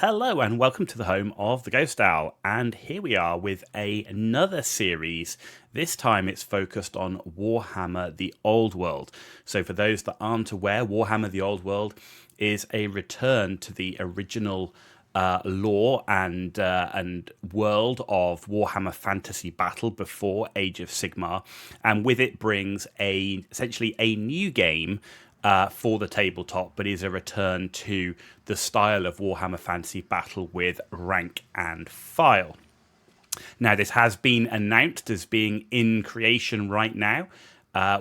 Hello and welcome to the home of the Ghost Owl, and here we are with another series. This time it's focused on Warhammer the Old World. So for those that aren't aware, Warhammer the Old World is a return to the original lore and world of Warhammer Fantasy Battle before Age of Sigmar, and with it brings essentially a new game for the tabletop, but is a return to the style of Warhammer Fantasy Battle with rank and file. Now, this has been announced as being in creation right now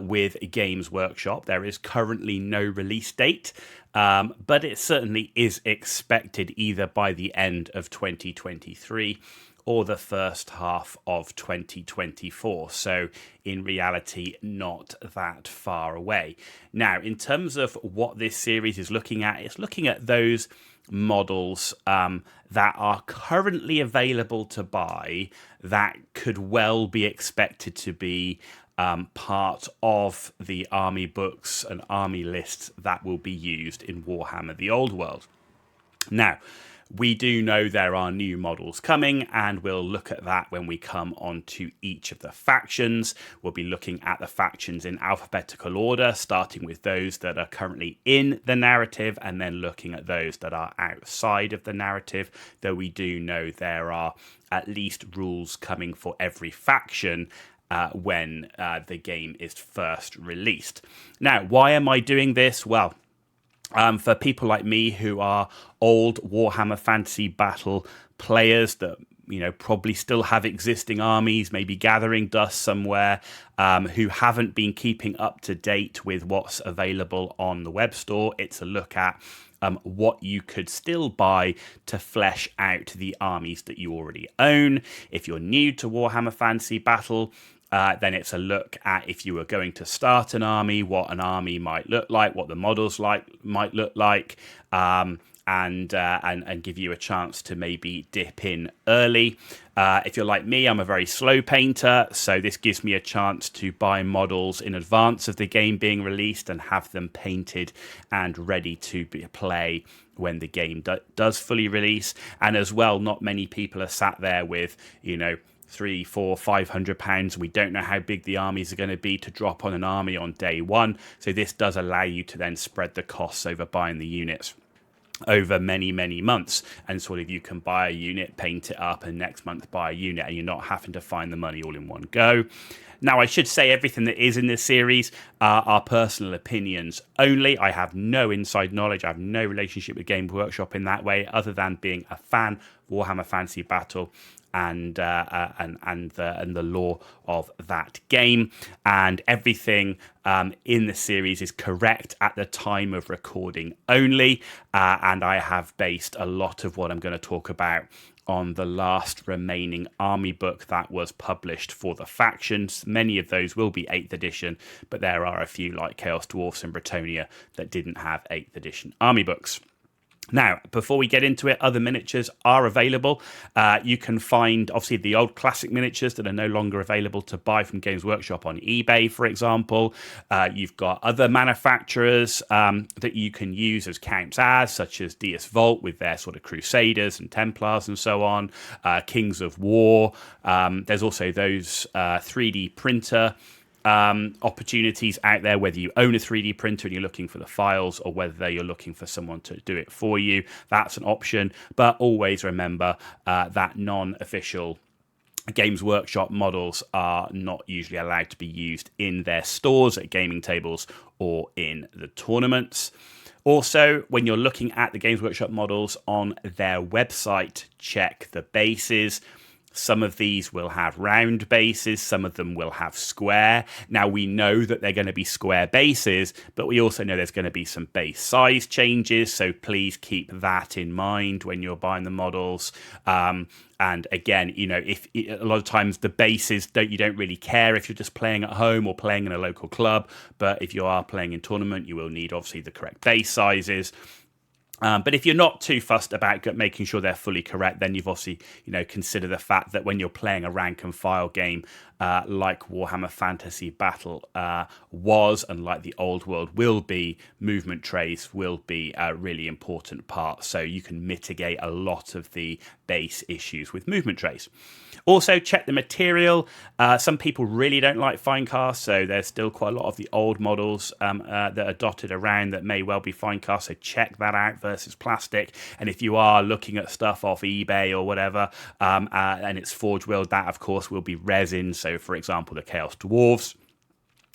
with Games Workshop. There is currently no release date, but it certainly is expected either by the end of 2023 or the first half of 2024. So in reality, not that far away. Now, in terms of what this series is looking at, it's looking at those models that are currently available to buy that could well be expected to be part of the army books and army lists that will be used in Warhammer the Old World. Now, we do know there are new models coming, and we'll look at that when we come on to each of the factions. We'll be looking at the factions in alphabetical order, starting with those that are currently in the narrative, and then looking at those that are outside of the narrative, though we do know there are at least rules coming for every faction when the game is first released. Now, why am I doing this? Well, for people like me who are old Warhammer Fantasy Battle players that probably still have existing armies, maybe gathering dust somewhere, who haven't been keeping up to date with what's available on the web store, it's a look at what you could still buy to flesh out the armies that you already own. If you're new to Warhammer Fantasy Battle, then it's a look at, if you were going to start an army, what an army might look like, what the models might look like, and give you a chance to maybe dip in early. If you're like me, I'm a very slow painter, so this gives me a chance to buy models in advance of the game being released and have them painted and ready to play when the game does fully release. And as well, not many people are sat there with, £300, £400, £500. We don't know how big the armies are going to be to drop on an army on day one. So this does allow you to then spread the costs over buying the units over many, many months. And sort of you can buy a unit, paint it up, and next month buy a unit, and you're not having to find the money all in one go. Now, I should say everything that is in this series are personal opinions only. I have no inside knowledge. I have no relationship with Games Workshop in that way, other than being a fan of Warhammer Fantasy Battle and the lore of that game. And everything in the series is correct at the time of recording only. And I have based a lot of what I'm going to talk about on the last remaining army book that was published for the factions. Many of those will be 8th edition, but there are a few like Chaos Dwarfs and Bretonnia that didn't have 8th edition army books. Now, before we get into it, other miniatures are available. You can find, obviously, the old classic miniatures that are no longer available to buy from Games Workshop on eBay, for example. You've got other manufacturers that you can use as counts as, such as DS Vault with their sort of Crusaders and Templars and so on, Kings of War. There's also those 3D printer opportunities out there, whether you own a 3D printer and you're looking for the files, or whether you're looking for someone to do it for you. That's an option, but always remember that non-official Games Workshop models are not usually allowed to be used in their stores, at gaming tables, or in the tournaments. Also, when you're looking at the Games Workshop models on their website, check the bases. Some of these will have round bases, some of them will have square. Now, we know that they're going to be square bases, but we also know there's going to be some base size changes, so please keep that in mind when you're buying the models. And again, if a lot of times the bases you don't really care if you're just playing at home or playing in a local club, but if you are playing in tournament, you will need obviously the correct base sizes. But if you're not too fussed about making sure they're fully correct, then you've obviously, consider the fact that when you're playing a rank and file game like Warhammer Fantasy Battle was, and like the old world will be, movement trays will be a really important part. So you can mitigate a lot of the base issues with movement trays. Also, check the material. Some people really don't like fine cast, so there's still quite a lot of the old models that are dotted around that may well be fine cast, so check that out versus plastic. And if you are looking at stuff off eBay or whatever, and it's forge wheeled, that of course will be resin, so for example the Chaos Dwarves.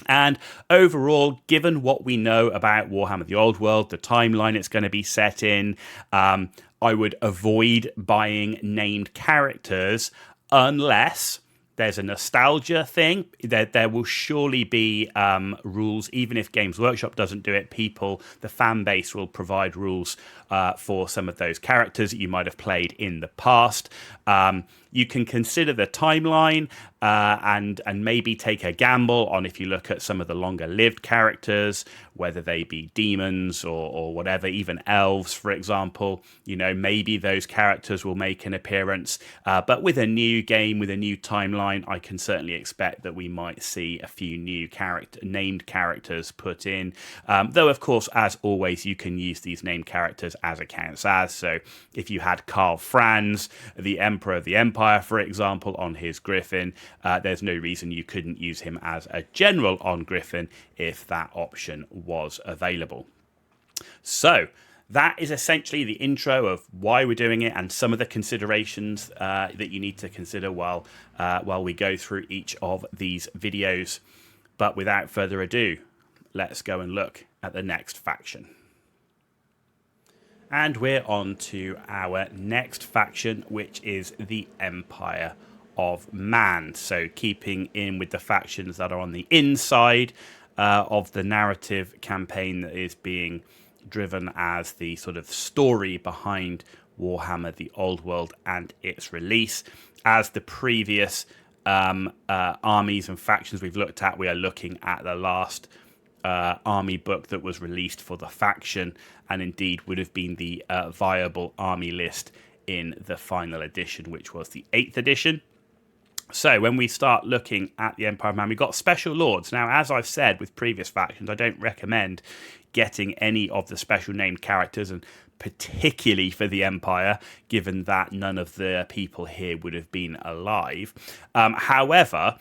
And overall, given what we know about Warhammer the Old World, the timeline it's going to be set in, I would avoid buying named characters unless there's a nostalgia thing. There will surely be rules, even if Games Workshop doesn't do it. The fan base will provide rules for some of those characters that you might have played in the past. You can consider the timeline and maybe take a gamble on, if you look at some of the longer lived characters, whether they be demons or whatever, even elves, for example. Maybe those characters will make an appearance. But with a new game, with a new timeline, I can certainly expect that we might see a few new named characters put in. Though, of course, as always, you can use these named characters as accounts as. So if you had Karl Franz, the Emperor of the Empire, for example, on his Griffin, there's no reason you couldn't use him as a general on Griffin if that option was available. So that is essentially the intro of why we're doing it and some of the considerations that you need to consider while we go through each of these videos. But without further ado, let's go and look at the next faction. And we're on to our next faction, which is the Empire of Man. So keeping in with the factions that are on the inside of the narrative campaign that is being driven as the sort of story behind Warhammer the Old World and its release. As the previous armies and factions we've looked at, we are looking at the last army book that was released for the faction, and indeed would have been the viable army list in the final edition, which was the 8th edition. So when we start looking at the Empire of Man, we've got special lords. Now, as I've said with previous factions, I don't recommend getting any of the special named characters, and particularly for the Empire, given that none of the people here would have been alive. However,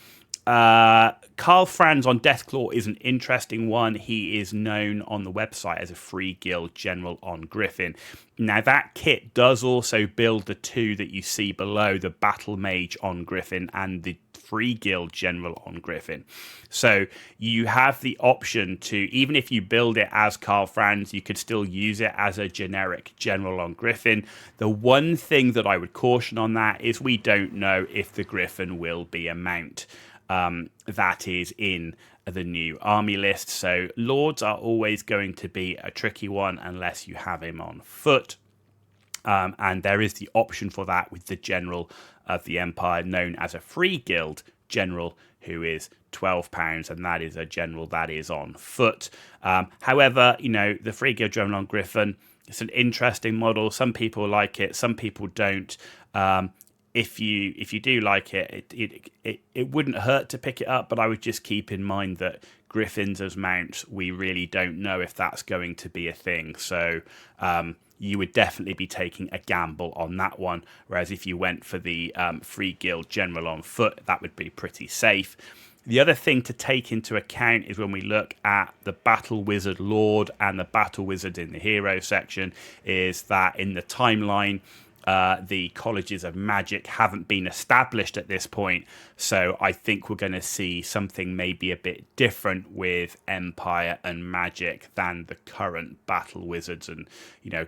Karl Franz on Deathclaw is an interesting one. He is known on the website as a Free Guild General on Griffin. Now, that kit does also build the two that you see below, the Battle Mage on Griffin and the Free Guild General on Griffin. So you have the option to, even if you build it as Karl Franz, you could still use it as a generic General on Griffin. The one thing that I would caution on that is we don't know if the Griffin will be a mount that is in the new army list. So lords are always going to be a tricky one unless you have him on foot. And there is the option for that with the General of the Empire, known as a Free Guild General, who is £12, and that is a general that is on foot. However, the Free Guild General on Griffin, it's an interesting model. Some people like it, some people don't. If you do like it, it wouldn't hurt to pick it up, but I would just keep in mind that Griffins as mounts, we really don't know if that's going to be a thing. So you would definitely be taking a gamble on that one. Whereas if you went for the Free Guild General on foot, that would be pretty safe. The other thing to take into account is when we look at the Battle Wizard Lord and the Battle Wizard in the Hero section, is that in the timeline, the colleges of magic haven't been established at this point, so I think we're going to see something maybe a bit different with Empire and Magic than the current battle wizards and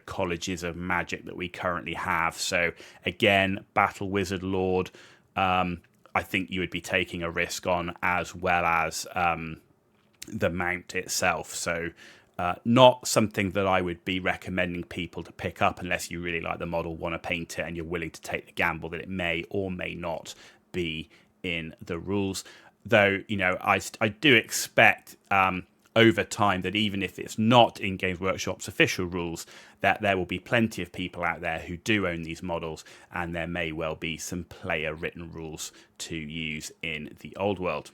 colleges of magic that we currently have. So again, Battle Wizard Lord, I think you would be taking a risk on, as well as the mount itself. So not something that I would be recommending people to pick up unless you really like the model, want to paint it, and you're willing to take the gamble that it may or may not be in the rules. Though, I do expect over time that even if it's not in Games Workshop's official rules, that there will be plenty of people out there who do own these models, and there may well be some player written rules to use in the old world.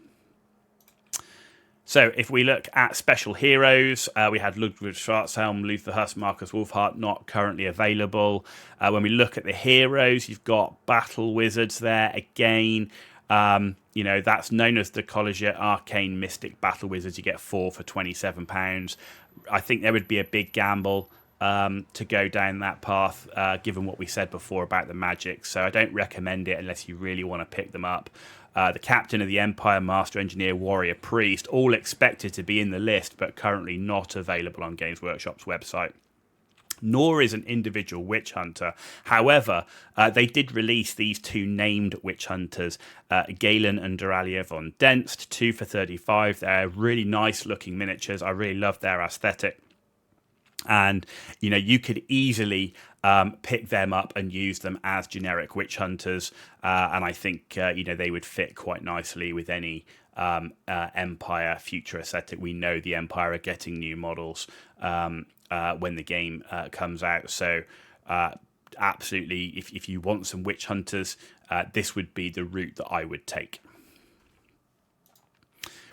So if we look at special heroes, we had Ludwig Schwarzhelm, Luther Huss, Marcus Wolfhart, not currently available. When we look at the heroes, you've got Battle Wizards there again. That's known as the Collegiate Arcane Mystic Battle Wizards. You get 4 for £27. I think there would be a big gamble to go down that path, given what we said before about the magic. So I don't recommend it unless you really want to pick them up. The Captain of the Empire, Master Engineer, Warrior, Priest, all expected to be in the list, but currently not available on Games Workshop's website. Nor is an individual witch hunter. However, they did release these 2 named witch hunters, Galen and Doralia von Denst, 2 for 35. They're really nice looking miniatures. I really love their aesthetic. And, you could easily pick them up and use them as generic witch hunters. And I think, they would fit quite nicely with any Empire future aesthetic. We know the Empire are getting new models when the game comes out. So absolutely, if you want some witch hunters, this would be the route that I would take.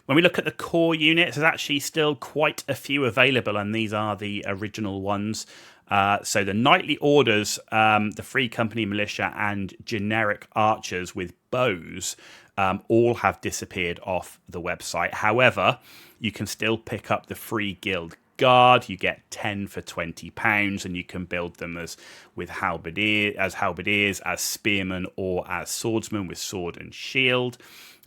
When we look at the core units, there's actually still quite a few available, and these are the original ones. So the Knightly Orders, the Free Company Militia, and generic archers with bows all have disappeared off the website. However, you can still pick up the Free Guild Guard. You get 10 for £20, and you can build them as halberdiers, as spearmen, or as swordsmen with sword and shield.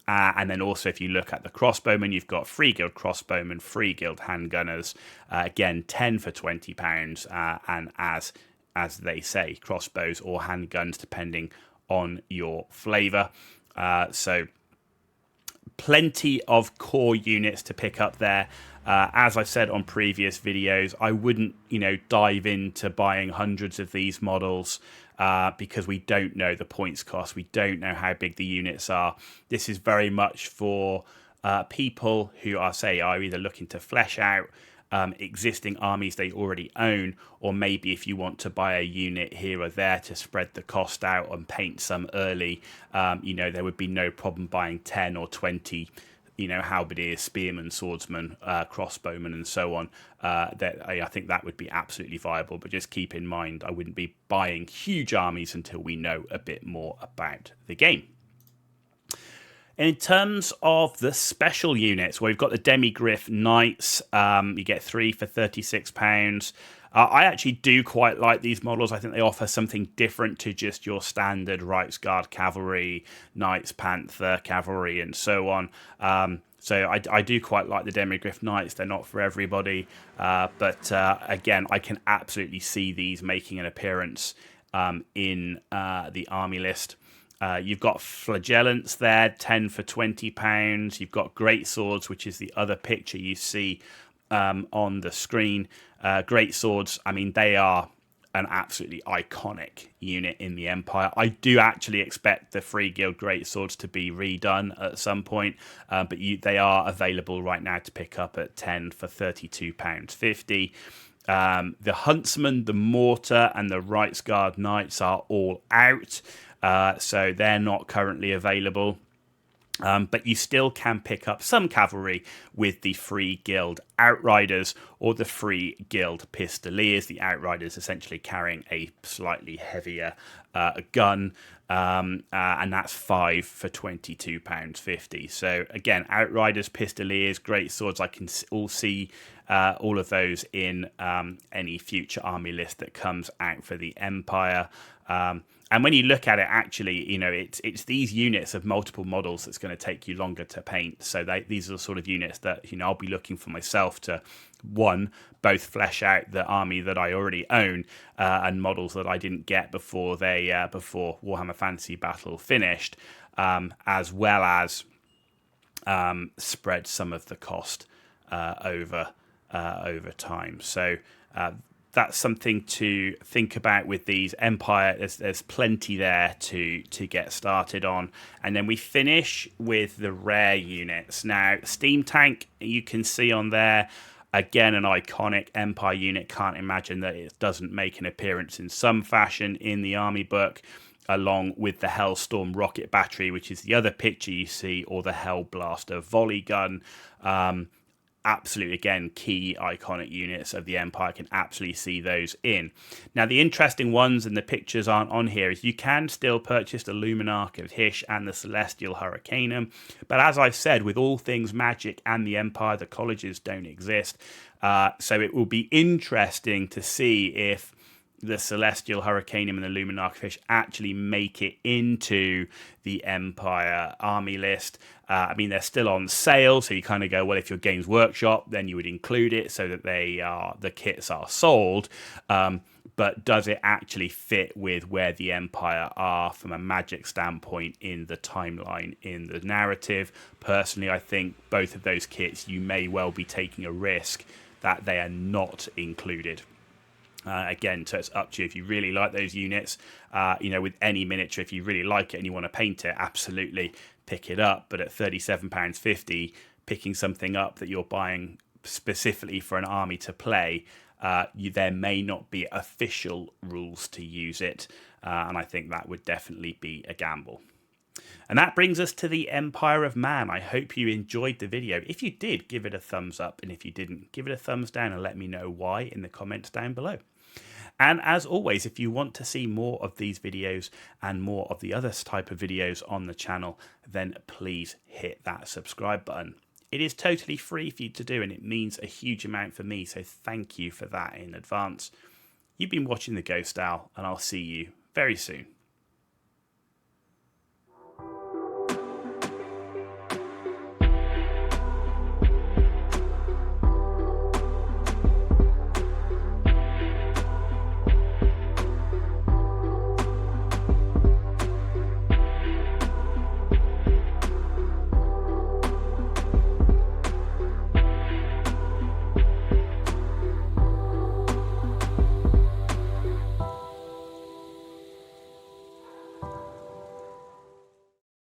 And then also, if you look at the crossbowmen, you've got Free Guild crossbowmen, Free Guild handgunners. Again, 10 for £20, and as they say, crossbows or handguns, depending on your flavour. So plenty of core units to pick up there. As I said on previous videos, I wouldn't, dive into buying hundreds of these models because we don't know the points cost. We don't know how big the units are. This is very much for people who are either looking to flesh out existing armies they already own, or maybe if you want to buy a unit here or there to spread the cost out and paint some early, there would be no problem buying 10 or 20 halberdiers, spearmen, swordsmen, crossbowmen, and so on. I think that would be absolutely viable. But just keep in mind, I wouldn't be buying huge armies until we know a bit more about the game. In terms of the special units, we've got the Demigryph Knights. You get 3 for £36. I actually do quite like these models. I think they offer something different to just your standard Reichsguard cavalry, Knights, Panther cavalry, and so on. So I do quite like the Demigryph Knights. They're not for everybody. But again, I can absolutely see these making an appearance in the army list. You've got Flagellants there, 10 for £20. You've got Great Swords, which is the other picture you see on the screen. Great Swords, they are an absolutely iconic unit in the Empire. I do actually expect the Free Guild Great Swords to be redone at some point, but they are available right now to pick up at 10 for £32.50. The Huntsman, the Mortar, and the Reichsguard Knights are all out, so they're not currently available. But you still can pick up some cavalry with the Free Guild Outriders or the Free Guild Pistoliers. The Outriders essentially carrying a slightly heavier gun, and that's 5 for £22.50. So again, Outriders, Pistoliers, Great Swords, I can all see all of those in any future army list that comes out for the Empire. And when you look at it, actually, it's these units of multiple models that's going to take you longer to paint. So these are the sort of units that, I'll be looking for myself to, one, both flesh out the army that I already own and models that I didn't get before before Warhammer Fantasy Battle finished, as well as spread some of the cost over time. So that's something to think about with these Empire. There's plenty there to get started on. And then we finish with the rare units. Now, Steam Tank, you can see on there, again, an iconic Empire unit. Can't imagine that it doesn't make an appearance in some fashion in the army book, along with the Hellstorm rocket battery, which is the other picture you see, or the Hellblaster volley gun. Absolutely, again, key iconic units of the Empire. Can absolutely see those in. Now, the interesting ones, and the pictures aren't on here, is you can still purchase the Luminarch of Hysh and the Celestial Hurricanum. But as I've said, with all things Magic and the Empire, the colleges don't exist. So it will be interesting to see if the Celestial Hurricanum and the Luminarch Fish actually make it into the Empire army list. I mean, they're still on sale, so you kind of go, well, if you're Games Workshop, then you would include it so that the kits are sold. But does it actually fit with where the Empire are from a Magic standpoint in the timeline, in the narrative? Personally, I think both of those kits, you may well be taking a risk that they are not included. Again, so it's up to you. If you really like those units, with any miniature, if you really like it and you want to paint it, absolutely pick it up. But at £37.50, picking something up that you're buying specifically for an army to play, there may not be official rules to use it. And I think that would definitely be a gamble. And that brings us to the Empire of Man. I hope you enjoyed the video. If you did, give it a thumbs up. And if you didn't, give it a thumbs down and let me know why in the comments down below. And as always, if you want to see more of these videos and more of the other type of videos on the channel, then please hit that subscribe button. It is totally free for you to do, and it means a huge amount for me. So thank you for that in advance. You've been watching The Ghost Owl, and I'll see you very soon.